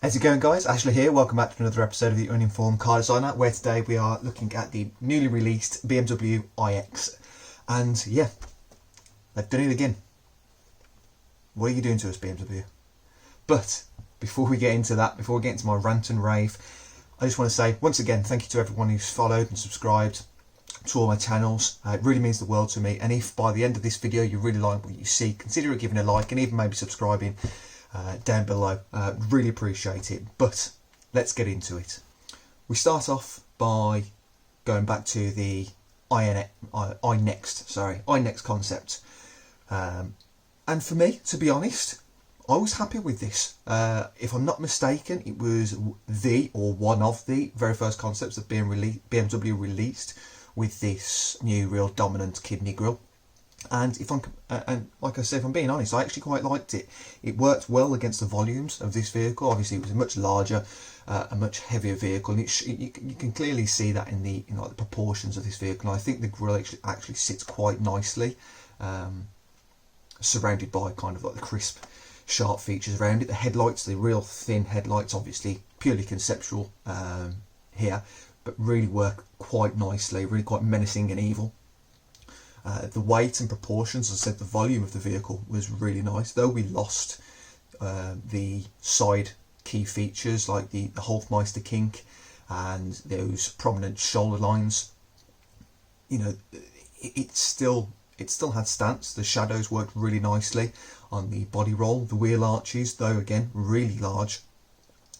How's it going, guys? Ashley here. Welcome back to another episode of the Uninformed Car Designer, where today we are looking at the newly released BMW iX. And yeah, they've done it again. What are you doing to us, BMW? But before we get into that, before we get into my rant and rave, I just want to say once again thank you to everyone who's followed and subscribed to all my channels. It really means the world to me. And if by the end of this video you really like what you see, consider giving a like and even maybe subscribing down below. Really appreciate it. But let's get into it. We start off by going back to the iNext concept. And for me, to be honest, I was happy with this. If I'm not mistaken, it was one of the very first concepts that BMW released with this new real dominant kidney grille. And like I said, if I'm being honest, I actually quite liked it. It worked well against the volumes of this vehicle. Obviously, it was a much larger, a much heavier vehicle, and you can clearly see that in the proportions of this vehicle. And I think the grille actually sits quite nicely, surrounded by kind of like the crisp, sharp features around it. The headlights, the real thin headlights, obviously purely conceptual here, but really work quite nicely. Really quite menacing and evil. The weight and proportions, as I said, the volume of the vehicle was really nice. Though we lost the side key features like the Hofmeister kink and those prominent shoulder lines, it still had stance. The shadows worked really nicely on the body roll. The wheel arches, though again really large,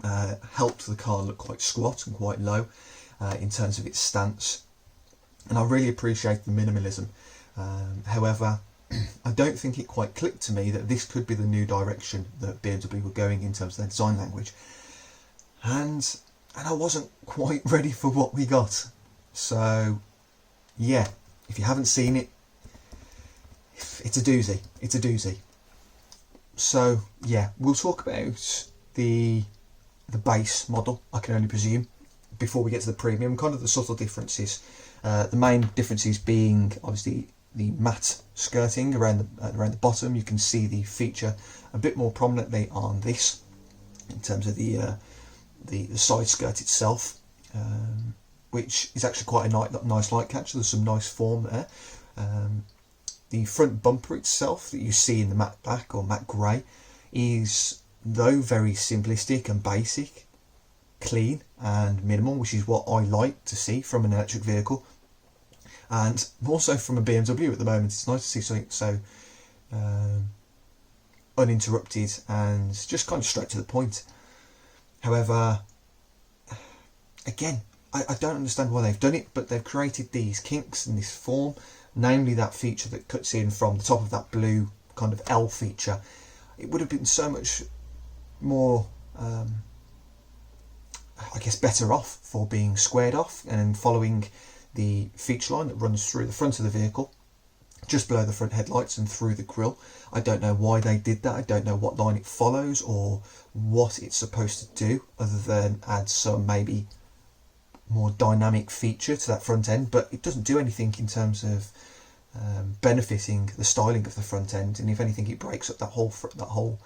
helped the car look quite squat and quite low in terms of its stance. And I really appreciate the minimalism. However, I don't think it quite clicked to me that this could be the new direction that BMW were going in terms of their design language. And I wasn't quite ready for what we got. So, yeah, if you haven't seen it, it's a doozy. It's a doozy. So, yeah, we'll talk about the base model, I can only presume, before we get to the premium, kind of the subtle differences. The main differences being obviously the matte skirting around the bottom. You can see the feature a bit more prominently on this in terms of the side skirt itself, which is actually quite a nice light catch. There's some nice form there. The front bumper itself that you see in the matte black or matte grey is, though very simplistic and basic, clean and minimal, which is what I like to see from an electric vehicle. And also from a BMW at the moment, it's nice to see something so uninterrupted and just kind of straight to the point. However, again, I don't understand why they've done it, but they've created these kinks in this form, namely that feature that cuts in from the top of that blue kind of L feature. It would have been so much more, I guess, better off for being squared off and following the feature line that runs through the front of the vehicle, just below the front headlights and through the grille. I don't know why they did that. I don't know what line it follows or what it's supposed to do, other than add some maybe more dynamic feature to that front end, but it doesn't do anything in terms of benefiting the styling of the front end. And if anything, it breaks up that whole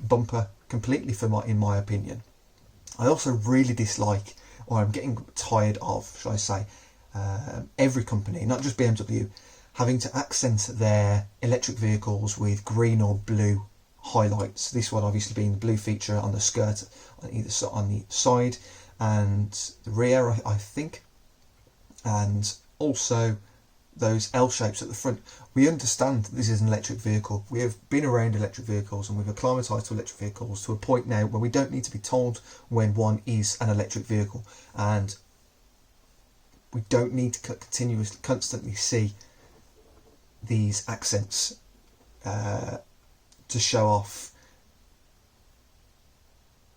bumper completely, in my opinion. I also really dislike, or I'm getting tired of, shall I say, every company, not just BMW, having to accent their electric vehicles with green or blue highlights. This one obviously being the blue feature on the skirt on the side and the rear, I think, and also those L shapes at the front. We understand that this is an electric vehicle. We have been around electric vehicles and we've acclimatised to electric vehicles to a point now where we don't need to be told when one is an electric vehicle, and we don't need to constantly see these accents to show off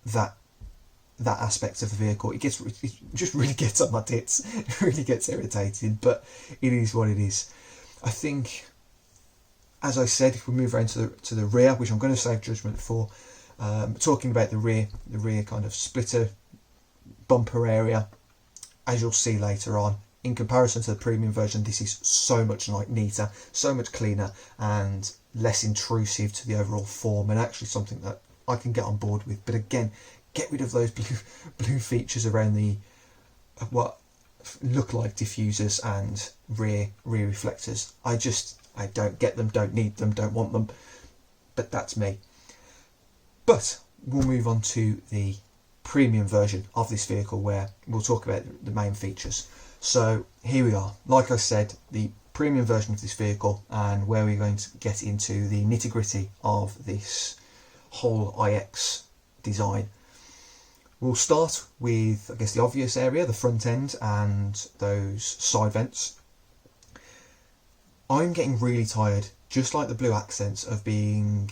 that aspect of the vehicle. It just really gets on my tits. It really gets irritating, but it is what it is. I think, as I said, if we move around to the rear, which I'm going to save judgment for, talking about the rear kind of splitter bumper area, as you'll see later on, in comparison to the premium version, this is so much neater, so much cleaner, and less intrusive to the overall form, and actually something that I can get on board with. But again, get rid of those blue features around the what look like diffusers and rear reflectors. I don't get them, don't need them, don't want them. But that's me. But we'll move on to the premium version of this vehicle, where we'll talk about the main features. So here we are, like I said, the premium version of this vehicle, and where we're going to get into the nitty-gritty of this whole iX design. We'll start with, I guess, the obvious area, the front end and those side vents. I'm getting really tired, just like the blue accents, of being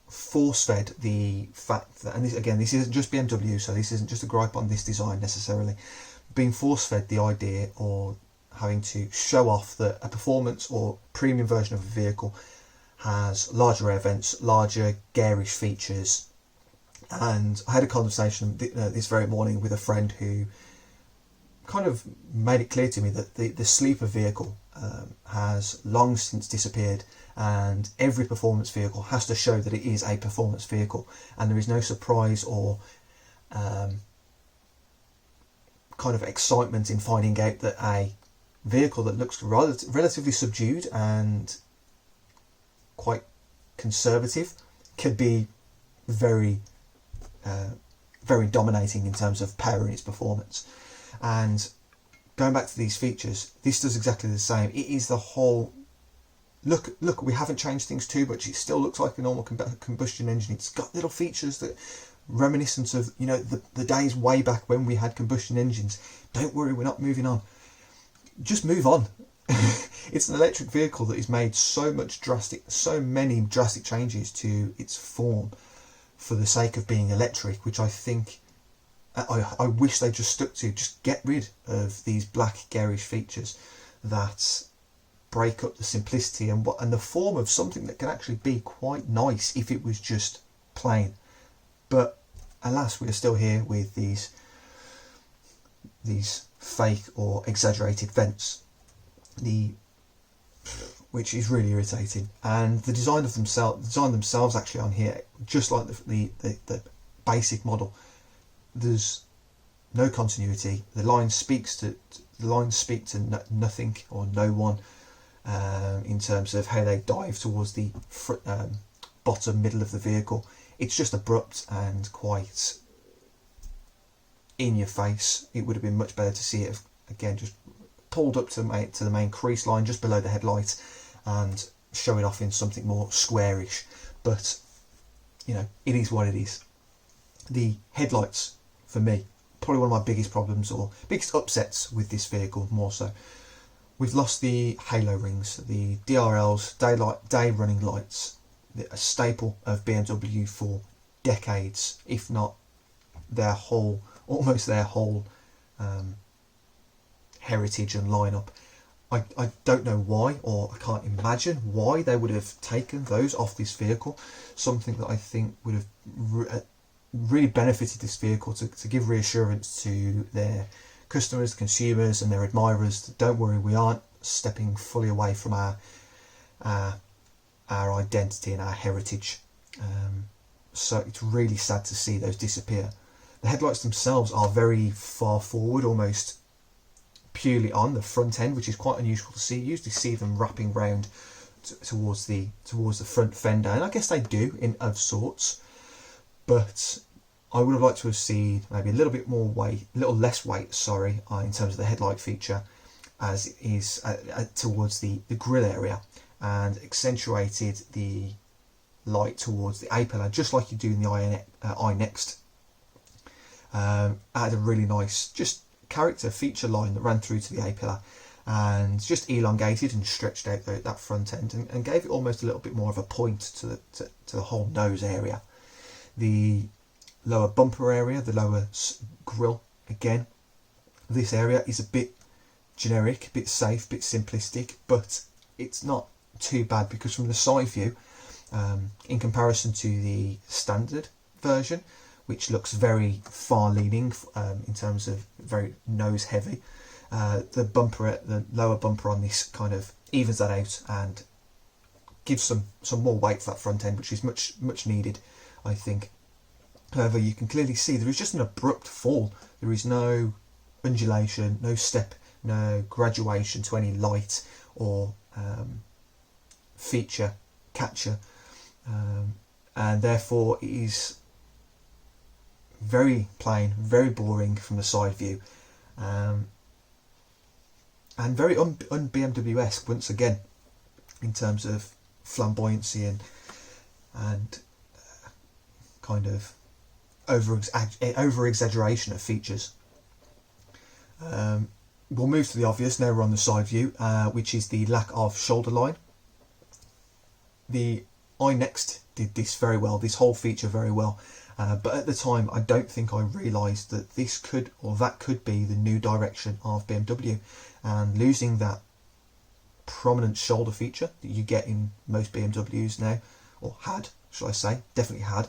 force-fed the fact that, and this isn't just BMW, so this isn't just a gripe on this design necessarily, being force-fed the idea or having to show off that a performance or premium version of a vehicle has larger air vents, larger garish features. And I had a conversation this very morning with a friend who kind of made it clear to me that the sleeper vehicle has long since disappeared, and every performance vehicle has to show that it is a performance vehicle, and there is no surprise or kind of excitement in finding out that a vehicle that looks relatively subdued and quite conservative could be very dominating in terms of power and its performance. And going back to these features, this does exactly the same. It is the whole look, we haven't changed things too much. It still looks like a normal combustion engine. It's got little features that reminiscent of, you know, the days way back when we had combustion engines. Don't worry, we're not moving on. Just move on. It's an electric vehicle that has made so many drastic changes to its form for the sake of being electric, which I think I wish they just stuck to. Just get rid of these black garish features that break up the simplicity and the form of something that can actually be quite nice if it was just plain. But alas, we are still here with these fake or exaggerated vents, which is really irritating. And the design themselves actually on here, just like the basic model, there's no continuity. The lines speak to nothing or no one in terms of how they dive towards the bottom middle of the vehicle. It's just abrupt and quite in your face. It would have been much better to see it again just pulled up to the main crease line just below the headlight and show it off in something more squarish. But you know, it is what it is. The headlights, for me, probably one of my biggest problems or biggest upsets with this vehicle. More so, we've lost the halo rings, the DRLs, day running lights, a staple of BMW for decades, if not almost their whole heritage and lineup. I don't know why, or I can't imagine why they would have taken those off this vehicle. Something that I think would have really benefited this vehicle to give reassurance to their customers, consumers and their admirers that don't worry, we aren't stepping fully away from our identity and our heritage. So it's really sad to see those disappear. The headlights themselves are very far forward, almost purely on the front end, which is quite unusual to see. You usually see them wrapping round towards the front fender, and I guess they do of sorts. But I would have liked to have seen maybe a little bit more weight, a little less weight, in terms of the headlight feature, as it is towards the grille area, and accentuated the light towards the A-pillar, just like you do in the iNext. Had a really nice just character feature line that ran through to the A-pillar and just elongated and stretched out that front end and gave it almost a little bit more of a point to the whole nose area. The lower bumper area, the lower grille, again, this area is a bit generic, a bit safe, a bit simplistic, but it's not too bad because from the side view, in comparison to the standard version, which looks very far leaning in terms of very nose heavy, the lower bumper on this kind of evens that out and gives some more weight for that front end, which is much needed, I think. However, you can clearly see there is just an abrupt fall. There is no undulation, no step, no graduation to any light or feature capture, and therefore it is very plain, very boring from the side view, and very un-BMW-esque once again in terms of flamboyancy and kind of over exaggeration of features. We'll move to the obvious now. We're on the side view, which is the lack of shoulder line. The iNext did this very well, this whole feature very well, but at the time I don't think I realised that this could, or that could be, the new direction of BMW, and losing that prominent shoulder feature that you get in most BMWs now, or had, shall I say, definitely had.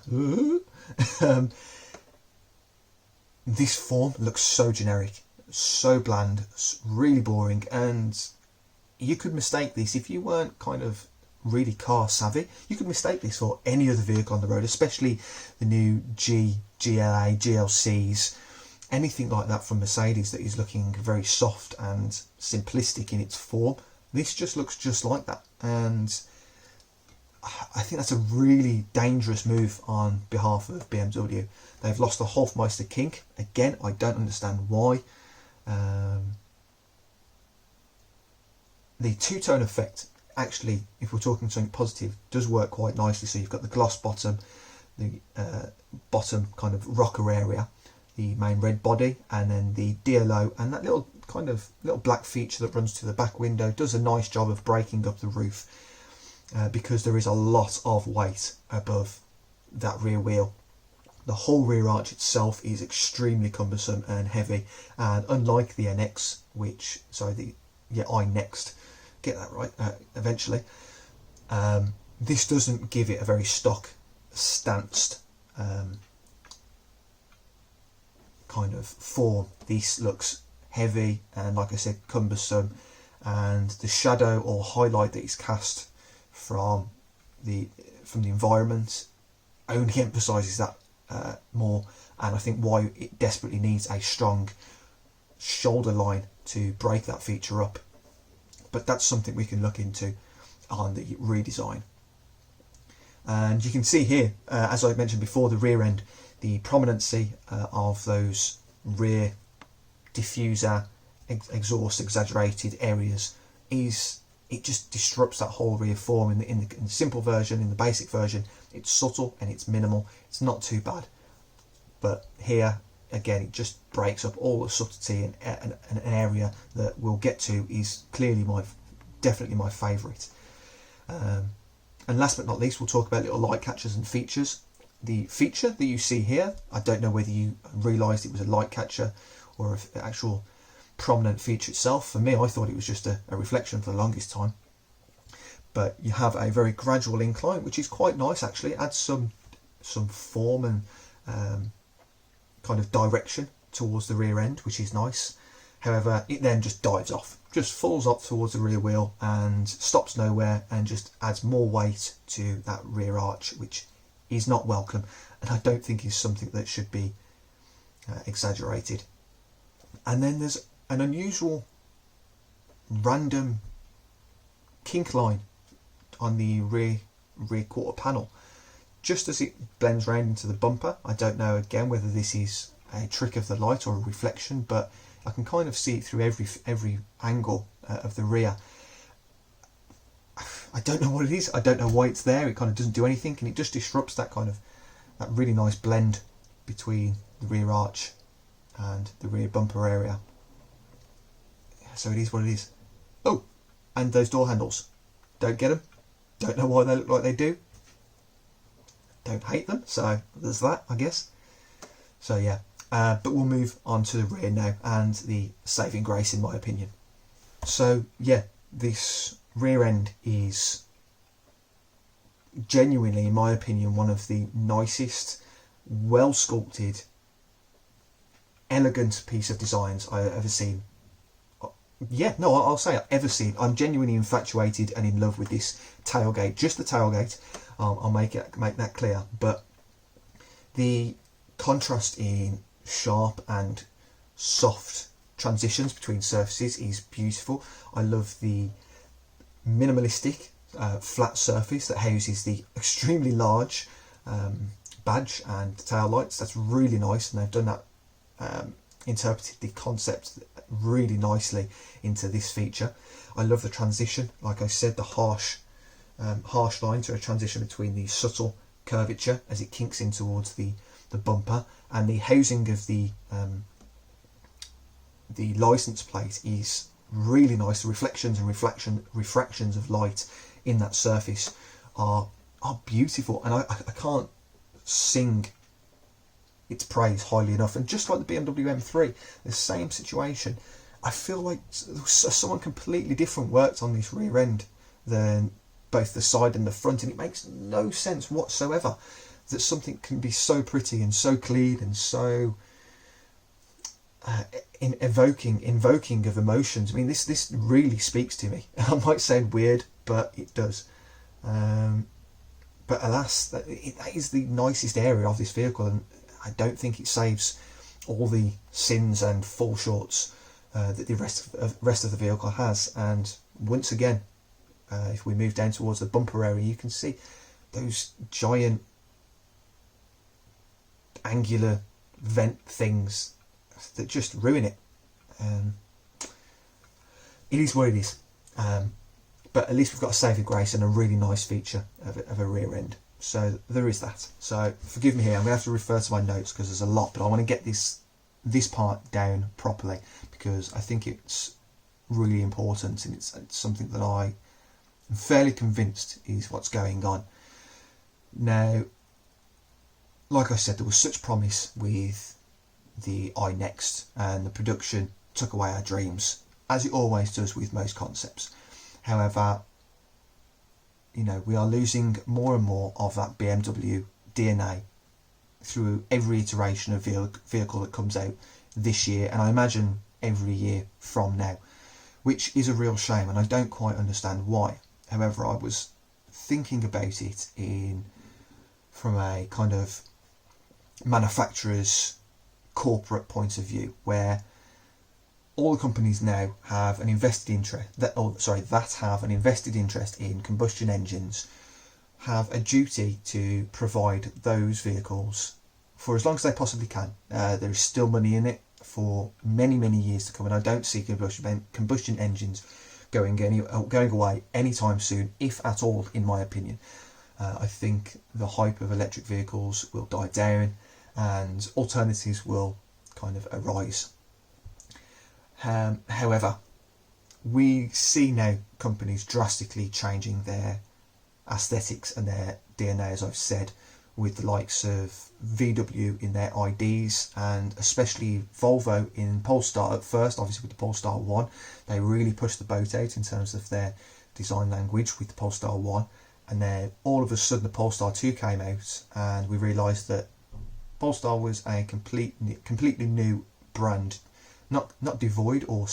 This form looks so generic, so bland, really boring, and you could mistake this if you weren't kind of really car savvy. You could mistake this for any other vehicle on the road, especially the new GLA, GLCs, anything like that from Mercedes that is looking very soft and simplistic in its form. This just looks just like that, and I think that's a really dangerous move on behalf of BMW. They've lost the Hofmeister kink. Again, I don't understand why. The two-tone effect, actually, if we're talking something positive, does work quite nicely. So you've got the gloss bottom, the bottom kind of rocker area, the main red body, and then the bellow, and that little kind of little black feature that runs to the back window does a nice job of breaking up the roof, because there is a lot of weight above that rear wheel. The whole rear arch itself is extremely cumbersome and heavy, and unlike the iNext, iNext, get that right eventually, this doesn't give it a very stock stanced kind of form. This looks heavy and, like I said, cumbersome, and the shadow or highlight that is cast from the environment only emphasises that more, and I think why it desperately needs a strong shoulder line to break that feature up. But that's something we can look into on the redesign. And you can see here, as I mentioned before, the rear end, the prominency of those rear diffuser exhaust exaggerated areas it just disrupts that whole rear form. In the simple version, in the basic version, it's subtle and it's minimal. It's not too bad. But here, again, it just breaks up all the subtlety, and an area that we'll get to is clearly definitely my favourite. And last but not least, we'll talk about little light catchers and features. The feature that you see here, I don't know whether you realised it was a light catcher or an actual prominent feature itself. For me, I thought it was just a reflection for the longest time. But you have a very gradual incline, which is quite nice actually. It adds some form and kind of direction towards the rear end, which is nice. However, it then just dives off, just falls up towards the rear wheel and stops nowhere, and just adds more weight to that rear arch, which is not welcome, and I don't think is something that should be exaggerated. And then there's an unusual random kink line on the rear quarter panel, just as it blends round into the bumper. I don't know again whether this is a trick of the light or a reflection, but I can kind of see it through every angle of the rear. I don't know what it is. I don't know why it's there. It kind of doesn't do anything, and it just disrupts that really nice blend between the rear arch and the rear bumper area. So it is what it is. Oh, and those door handles. Don't get them. Don't know why they look like they do. Don't hate them. So there's that, I guess. So yeah. But we'll move on to the rear now, and the saving grace in my opinion. So yeah, this rear end is genuinely, in my opinion, one of the nicest, well sculpted, elegant piece of designs I've ever seen. Yeah, no, I'll say I've ever seen. I'm genuinely infatuated and in love with this tailgate. Just the tailgate. I'll make that clear. But the contrast in sharp and soft transitions between surfaces is beautiful. I love the minimalistic flat surface that houses the extremely large badge and tail lights. That's really nice, and they've done that, interpreted the concept really nicely into this feature. I love the transition, like I said, the harsh line to a transition between the subtle curvature as it kinks in towards the bumper, and the housing of the license plate is really nice. The reflections and refractions of light in that surface are beautiful, and I can't sing its praise highly enough. And just like the BMW M3, the same situation. I feel like someone completely different worked on this rear end than both the side and the front, and it makes no sense whatsoever that something can be so pretty and so clean and so invoking of emotions. I mean, this really speaks to me. I might sound weird, but it does. But alas, that is the nicest area of this vehicle, and I don't think it saves all the sins and fall shorts that the rest of the vehicle has. And once again, if we move down towards the bumper area, you can see those giant angular vent things that just ruin it. It is what it is. But at least we've got a saving grace and a really nice feature of a rear end. So there is that. So forgive me here, I'm going to have to refer to my notes because there's a lot, but I want to get this part down properly because I think it's really important, and it's something that I am fairly convinced is what's going on. Now, like I said, there was such promise with the iNext, and the production took away our dreams, as it always does with most concepts. However, you know, we are losing more and more of that BMW DNA through every iteration of vehicle that comes out this year, and I imagine every year from now, which is a real shame, and I don't quite understand why. However, I was thinking about it from a kind of manufacturer's corporate point of view, where all the companies now have an invested interest that have an invested interest in combustion engines, have a duty to provide those vehicles for as long as they possibly can. There is still money in it for many years to come, and I don't see combustion engines going away anytime soon, if at all, in my opinion. I think the hype of electric vehicles will die down and alternatives will kind of arise. However, we see now companies drastically changing their aesthetics and their DNA, as I've said, with the likes of VW in their IDs, and especially Volvo in Polestar at first. Obviously with the Polestar 1, they really pushed the boat out in terms of their design language with the Polestar 1, and then all of a sudden the Polestar 2 came out, and we realised that Polestar was a completely new brand, not devoid or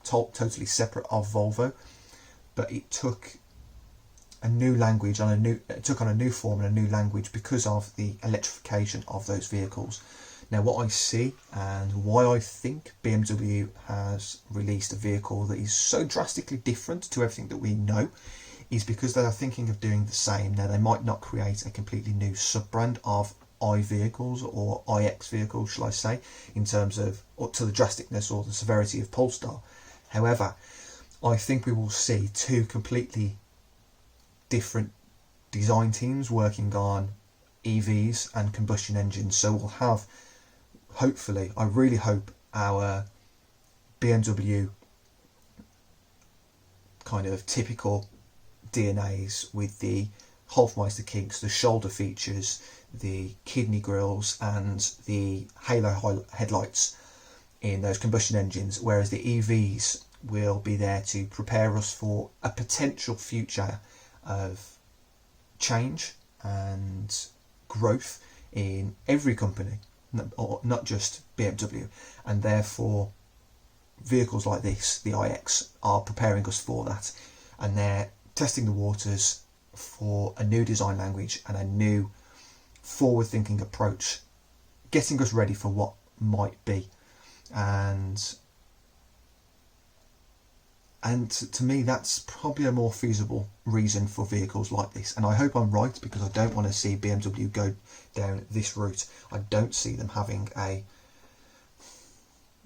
totally separate of Volvo, but it took a new language it took on a new form and a new language because of the electrification of those vehicles. Now, what I see and why I think BMW has released a vehicle that is so drastically different to everything that we know is because they are thinking of doing the same. Now, they might not create a completely new sub-brand of I vehicles or iX vehicles, shall I say, in terms of to the drasticness or the severity of Polestar. However, I think we will see two completely different design teams working on EVs and combustion engines. So we'll have, hopefully, I really hope our BMW kind of typical DNAs with the Hofmeister kinks, the shoulder features, the kidney grills and the halo headlights in those combustion engines, whereas the EVs will be there to prepare us for a potential future of change and growth in every company, not just BMW, and therefore vehicles like this, the iX, are preparing us for that, and they're testing the waters for a new design language and a new forward-thinking approach getting us ready for what might be. And to me, that's probably a more feasible reason for vehicles like this. And I hope I'm right, because I don't want to see BMW go down this route. I don't see them having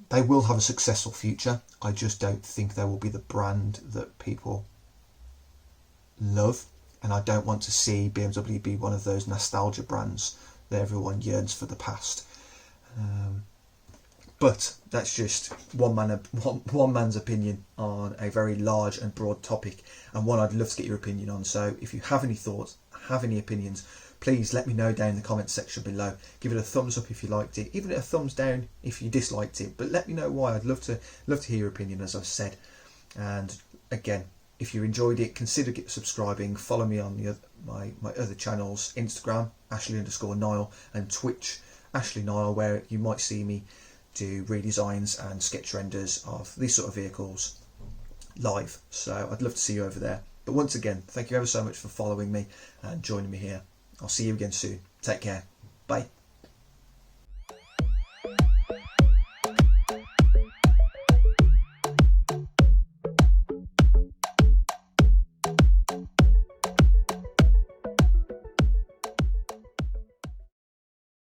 they will have a successful future. I just don't think they will be the brand that people love. And I don't want to see BMW be one of those nostalgia brands that everyone yearns for the past. But that's just one man's opinion on a very large and broad topic, and one I'd love to get your opinion on. So if you have any thoughts, have any opinions, please let me know down in the comments section below. Give it a thumbs up if you liked it, even a thumbs down if you disliked it, but let me know why. I'd love to hear your opinion, as I've said. And again, if you enjoyed it, consider subscribing. Follow me on my other channels, Instagram Ashley_Niall, and Twitch Ashley Niall, where you might see me do redesigns and sketch renders of these sort of vehicles live. So I'd love to see you over there. But once again, thank you ever so much for following me and joining me here. I'll see you again soon. Take care. Bye.